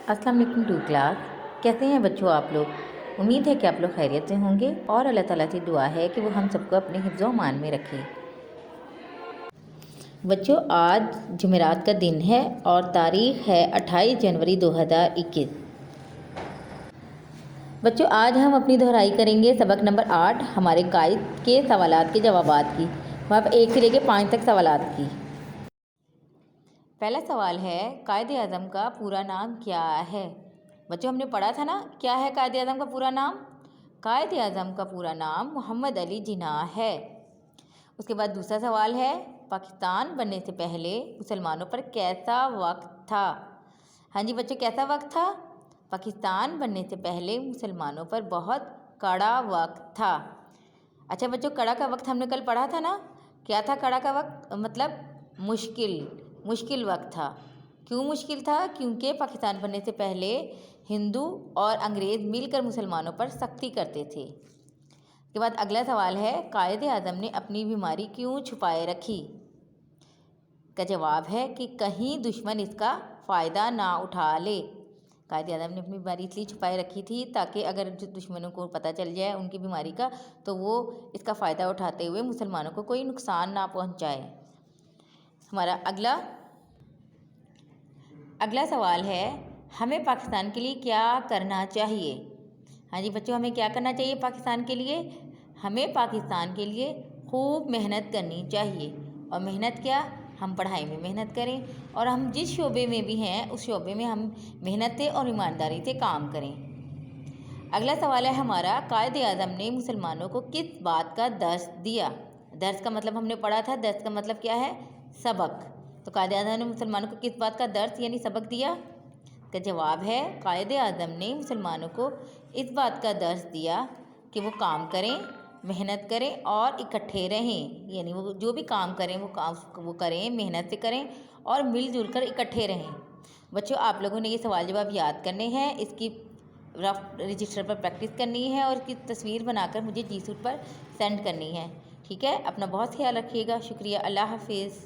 अस्सलाम वालेकुम to class. कैसे हैं बच्चों आप लोग? उम्मीद है कि आप लोग खैरियत से होंगे और अल्लाह ताला से दुआ है कि वो हम सबको अपने हिफ्ज़ व मान में रखे। बच्चों, आज जुमेरात का दिन है और तारीख़ है 28 जनवरी 2021। बच्चों, आज हम अपनी दोहराई करेंगे सबक नंबर 8 हमारे कायद के सवालात के जवाबात की। वहाँ पर 1 से लेकर 5 तक सवालात की। पहला सवाल है, कायद आज़म का पूरा नाम क्या है? बच्चों, हमने पढ़ा था ना, क्या है कायद आज़म का पूरा नाम? कायद आज़म का पूरा नाम मोहम्मद अली जिन्नाह है। उसके बाद दूसरा सवाल है, पाकिस्तान बनने से पहले मुसलमानों पर कैसा वक्त था? हाँ जी बच्चों, कैसा वक्त था? पाकिस्तान बनने से पहले मुसलमानों पर बहुत कड़ा वक्त था। अच्छा बच्चों, कड़ा का वक्त हमने कल पढ़ा था ना, क्या था कड़ा का वक्त? मतलब मुश्किल वक्त था। क्यों मुश्किल था? क्योंकि पाकिस्तान बनने से पहले हिंदू और अंग्रेज़ मिलकर मुसलमानों पर सख्ती करते थे। उसके बाद अगला सवाल है, कायद आज़म ने अपनी बीमारी क्यों छुपाए रखी? का जवाब है कि कहीं दुश्मन इसका फ़ायदा ना उठा ले। कायद आज़म ने अपनी बीमारी इसलिए छुपाए रखी थी ताकि अगर दुश्मनों को पता चल जाए उनकी बीमारी का, तो वो इसका फ़ायदा उठाते हुए मुसलमानों को कोई नुकसान ना पहुंचाए। हमारा अगला सवाल है, हमें पाकिस्तान के लिए क्या करना चाहिए? हाँ जी बच्चों, हमें क्या करना चाहिए पाकिस्तान के लिए? हमें पाकिस्तान के लिए खूब मेहनत करनी चाहिए। और मेहनत क्या? हम पढ़ाई में मेहनत करें और हम जिस शोबे में भी हैं उस शोबे में हम मेहनत से और ईमानदारी से काम करें। अगला सवाल है हमारा, कायद आज़म ने मुसलमानों को किस बात का दर्स दिया? दर्स का मतलब हमने पढ़ा था, दर्स का मतलब क्या है? सबक। तो कायद आज़म ने मुसलमानों को किस बात का दर्स यानी सबक दिया? का जवाब है, कायद आज़म ने मुसलमानों को इस बात का दर्स दिया कि वो काम करें, मेहनत करें और इकट्ठे रहें। यानी वो जो भी काम करें वो करें, मेहनत से करें और मिलजुल कर इकट्ठे रहें। बच्चों, आप लोगों ने ये सवाल जवाब याद करने हैं, इसकी रफ रजिस्टर पर प्रैक्टिस करनी है और इसकी तस्वीर बनाकर मुझे जी सूट पर सेंड करनी है। ठीक है, अपना बहुत ख्याल रखिएगा। शुक्रिया, अल्लाह हाफिज़।